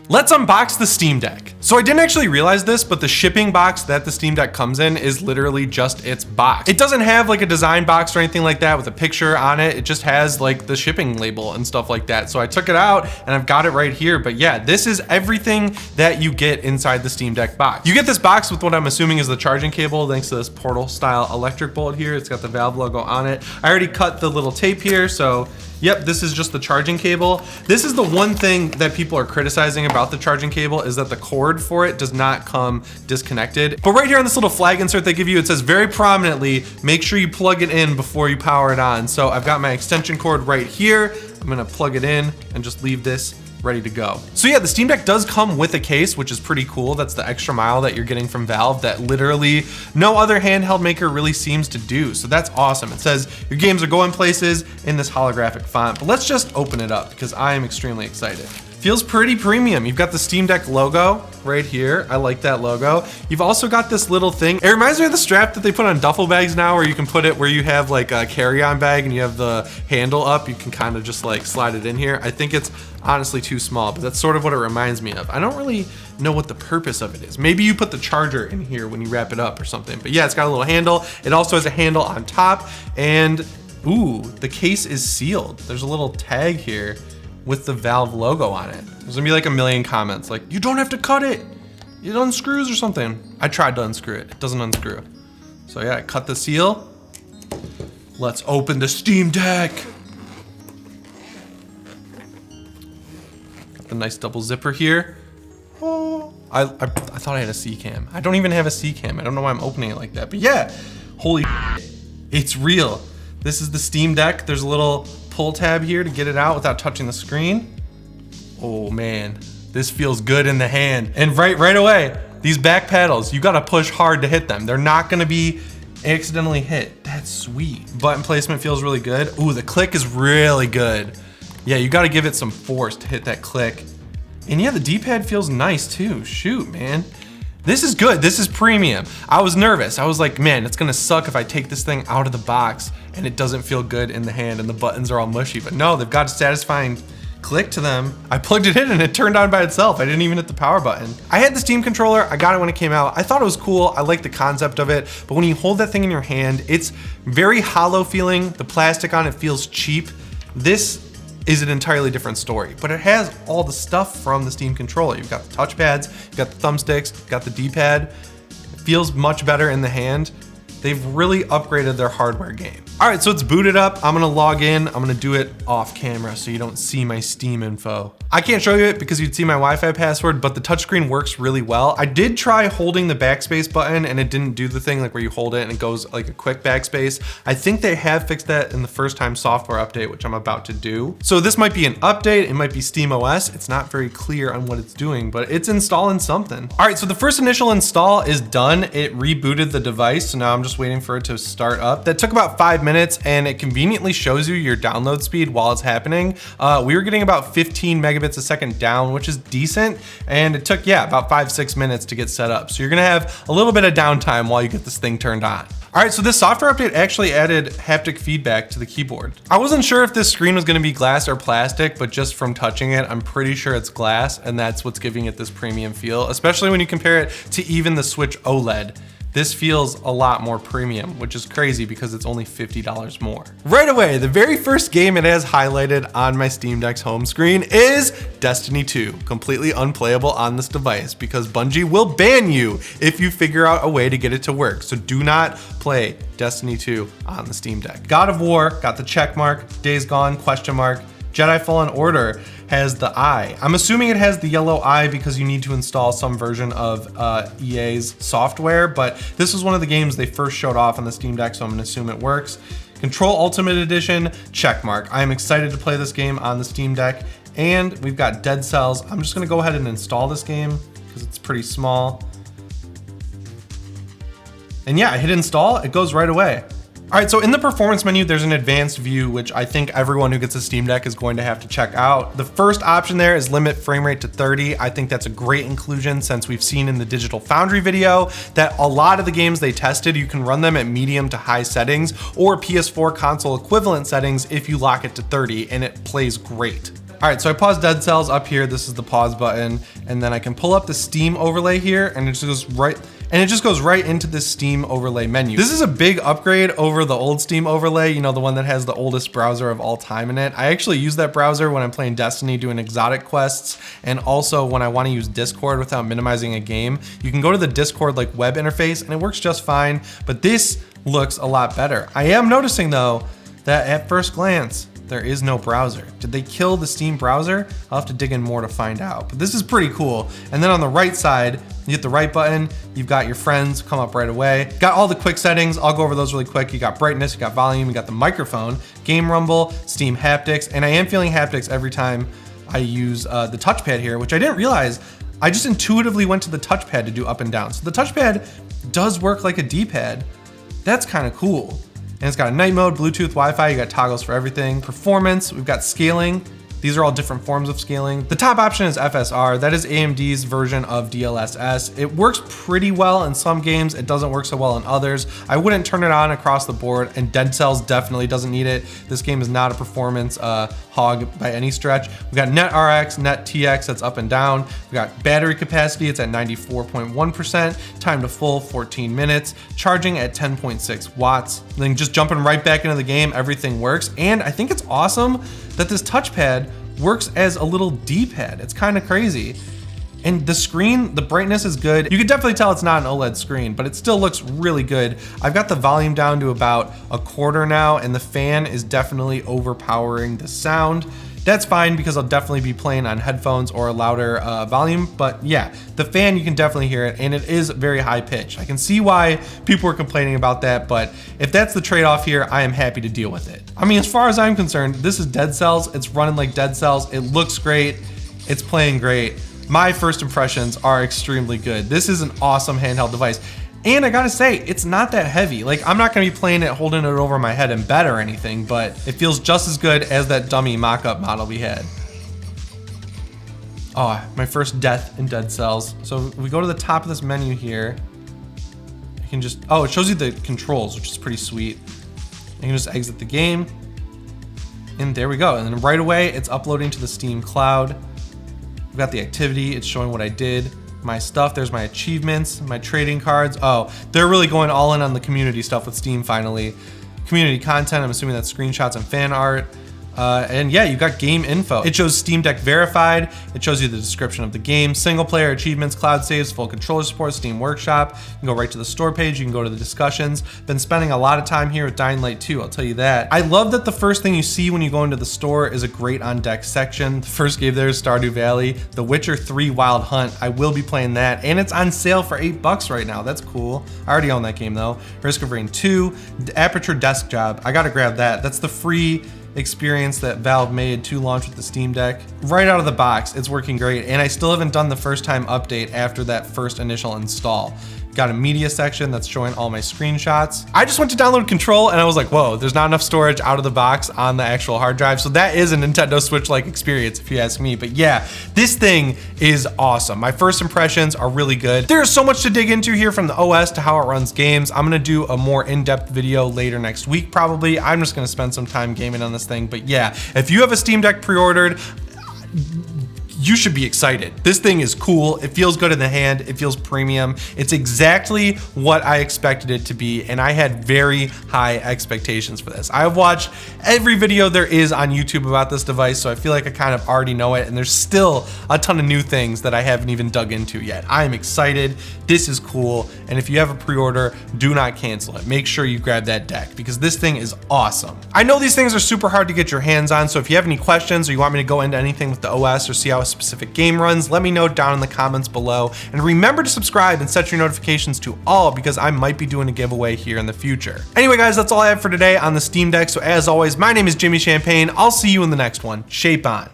Let's unbox the Steam Deck. So I didn't actually realize this, but the shipping box that the Steam Deck comes in is literally just its box. It doesn't have like a design box or anything like that with a picture on it. It just has like the shipping label and stuff like that. So I took it out and I've got it right here. But yeah, this is everything that you get inside the Steam Deck box. You get this box with what I'm assuming is the charging cable, thanks to this portal style electric bolt here. It's got the Valve logo on it. I already cut the little tape here, so yep, this is just the charging cable. This is the one thing that people are criticizing about the charging cable, is that the cord for it does not come disconnected. But right here on this little flag insert they give you, it says very prominently, make sure you plug it in before you power it on. So I've got my extension cord right here. I'm gonna plug it in and just leave this ready to go. So yeah, the Steam Deck does come with a case, which is pretty cool. That's the extra mile that you're getting from Valve that literally no other handheld maker really seems to do. So that's awesome. It says your games are going places in this holographic font, but let's just open it up because I am extremely excited. Feels pretty premium. You've got the Steam Deck logo right here. I like that logo. You've also got this little thing. It reminds me of the strap that they put on duffel bags now, where you can put it where you have like a carry-on bag and you have the handle up. You can kind of just like slide it in here. I think it's honestly too small, but that's sort of what it reminds me of. I don't really know what the purpose of it is. Maybe you put the charger in here when you wrap it up or something. But yeah, it's got a little handle. It also has a handle on top, and ooh, the case is sealed. There's a little tag here with the Valve logo on it. There's gonna be like a million comments like, you don't have to cut it, it unscrews or something. I tried to unscrew it, it doesn't unscrew. So yeah, I cut the seal. Let's open the Steam Deck. Got the nice double zipper here. Oh, I thought I had a C cam. I don't even have a C cam. I don't know why I'm opening it like that, but yeah, holy shit, it's real. This is the Steam Deck. There's a little pull tab here to get it out without touching the screen. Oh man, this feels good in the hand. And right away, these back paddles, you gotta push hard to hit them. They're not gonna be accidentally hit. That's sweet. Button placement feels really good. Ooh, the click is really good. Yeah, you gotta give it some force to hit that click. And yeah, the D-pad feels nice too. Shoot, man. This is good, this is premium. I was nervous. I was like, man, it's gonna suck if I take this thing out of the box and it doesn't feel good in the hand and the buttons are all mushy, but no, they've got a satisfying click to them. I plugged it in and it turned on by itself. I didn't even hit the power button. I had the Steam controller, I got it when it came out. I thought it was cool, I like the concept of it, but when you hold that thing in your hand, it's very hollow feeling. The plastic on it feels cheap. This is an entirely different story, but it has all the stuff from the Steam controller. You've got the touchpads, you've got the thumbsticks, you've got the D-pad. It feels much better in the hand. They've really upgraded their hardware game. All right, so it's booted up. I'm gonna log in. I'm gonna do it off camera so you don't see my Steam info. I can't show you it because you'd see my Wi-Fi password, but the touchscreen works really well. I did try holding the backspace button and it didn't do the thing like where you hold it and it goes like a quick backspace. I think they have fixed that in the first time software update, which I'm about to do. So this might be an update, it might be Steam OS. It's not very clear on what it's doing, but it's installing something. All right, so the first initial install is done. It rebooted the device, so now I'm just waiting for it to start up. That took about 5 minutes and it conveniently shows you your download speed while it's happening. We were getting about 15 megabits a second down, which is decent. And it took, yeah, about 5-6 minutes to get set up. So you're gonna have a little bit of downtime while you get this thing turned on. All right, so this software update actually added haptic feedback to the keyboard. I wasn't sure if this screen was gonna be glass or plastic, but just from touching it, I'm pretty sure it's glass, and that's what's giving it this premium feel, especially when you compare it to even the Switch OLED. This feels a lot more premium, which is crazy because it's only $50 more. Right away, the very first game it has highlighted on my Steam Deck's home screen is Destiny 2, completely unplayable on this device because Bungie will ban you if you figure out a way to get it to work. So do not play Destiny 2 on the Steam Deck. God of War got the check mark, Days Gone, question mark, Jedi Fallen Order has the eye. I'm assuming it has the yellow eye because you need to install some version of EA's software, but this was one of the games they first showed off on the Steam Deck, so I'm gonna assume it works. Control Ultimate Edition, check mark. I am excited to play this game on the Steam Deck, and we've got Dead Cells. I'm just gonna go ahead and install this game because it's pretty small. And yeah, I hit install, it goes right away. All right, so in the performance menu, there's an advanced view, which I think everyone who gets a Steam Deck is going to have to check out. The first option there is limit frame rate to 30. I think that's a great inclusion since we've seen in the Digital Foundry video that a lot of the games they tested, you can run them at medium to high settings or PS4 console equivalent settings if you lock it to 30 and it plays great. All right, so I paused Dead Cells up here. This is the pause button. And then I can pull up the Steam overlay here and it just goes right into this Steam overlay menu. This is a big upgrade over the old Steam overlay, you know, the one that has the oldest browser of all time in it. I actually use that browser when I'm playing Destiny, doing exotic quests, and also when I want to use Discord without minimizing a game. You can go to the Discord like web interface and it works just fine, but this looks a lot better. I am noticing though that at first glance, there is no browser. Did they kill the Steam browser? I'll have to dig in more to find out, but this is pretty cool. And then on the right side, you hit the right button, you've got your friends come up right away. Got all the quick settings, I'll go over those really quick. You got brightness, you got volume, you got the microphone, game rumble, Steam haptics, and I am feeling haptics every time I use the touchpad here, which I didn't realize. I just intuitively went to the touchpad to do up and down. So the touchpad does work like a D-pad. That's kind of cool. And it's got a night mode, Bluetooth, Wi-Fi, you got toggles for everything. Performance, we've got scaling. These are all different forms of scaling. The top option is FSR. That is AMD's version of DLSS. It works pretty well in some games. It doesn't work so well in others. I wouldn't turn it on across the board, and Dead Cells definitely doesn't need it. This game is not a performance hog by any stretch. We've got Net RX, Net TX, that's up and down. We've got battery capacity, it's at 94.1%. Time to full, 14 minutes. Charging at 10.6 watts. And then just jumping right back into the game, everything works. And I think it's awesome that this touchpad works as a little D-pad. It's kind of crazy. And the screen, the brightness is good. You can definitely tell it's not an OLED screen, but it still looks really good. I've got the volume down to about a quarter now, and the fan is definitely overpowering the sound. That's fine because I'll definitely be playing on headphones or a louder volume, but yeah, the fan, you can definitely hear it, and it is very high pitched. I can see why people are complaining about that, but if that's the trade-off here, I am happy to deal with it. I mean, as far as I'm concerned, this is Dead Cells. It's running like Dead Cells. It looks great. It's playing great. My first impressions are extremely good. This is an awesome handheld device. And I gotta say, it's not that heavy. Like, I'm not gonna be playing it holding it over my head in bed or anything, but it feels just as good as that dummy mock-up model we had. Oh, my first death in Dead Cells. So we go to the top of this menu here. You can just, oh, it shows you the controls, which is pretty sweet. You can just exit the game. And there we go. And then right away, it's uploading to the Steam cloud. We've got the activity, it's showing what I did. My stuff, there's my achievements, my trading cards. Oh, they're really going all in on the community stuff with Steam finally. Community content, I'm assuming that's screenshots and fan art. And yeah, you got game info. It shows Steam Deck verified. It shows you the description of the game, single player achievements, cloud saves, full controller support, Steam Workshop. You can go right to the store page. You can go to the discussions. Been spending a lot of time here with Dying Light 2, I'll tell you that. I love that the first thing you see when you go into the store is a great on deck section. The first game there is Stardew Valley. The Witcher 3 Wild Hunt. I will be playing that. And it's on sale for $8 right now. That's cool. I already own that game though. Risk of Rain 2, the Aperture Desk Job. I gotta grab that. That's the free experience that Valve made to launch with the Steam Deck. Right out of the box, it's working great, and I still haven't done the first time update after that first initial install. Got a media section that's showing all my screenshots. I just went to download Control and I was like, whoa, there's not enough storage out of the box on the actual hard drive. So that is a Nintendo Switch-like experience if you ask me. But yeah, this thing is awesome. My first impressions are really good. There's so much to dig into here, from the OS to how it runs games. I'm gonna do a more in-depth video later next week probably. I'm just gonna spend some time gaming on this thing. But yeah, if you have a Steam Deck pre-ordered, you should be excited. This thing is cool. It feels good in the hand. It feels premium. It's exactly what I expected it to be, and I had very high expectations for this. I've watched every video there is on YouTube about this device, so I feel like I kind of already know it, and there's still a ton of new things that I haven't even dug into yet. I'm excited. This is cool, and if you have a pre-order, do not cancel it. Make sure you grab that deck, because this thing is awesome. I know these things are super hard to get your hands on, so if you have any questions or you want me to go into anything with the OS or see how a specific game runs, let me know down in the comments below. And remember to subscribe and set your notifications to all, because I might be doing a giveaway here in the future. Anyway guys, that's all I have for today on the Steam Deck. So as always, my name is Jimmy Champagne. I'll see you in the next one. Shape on.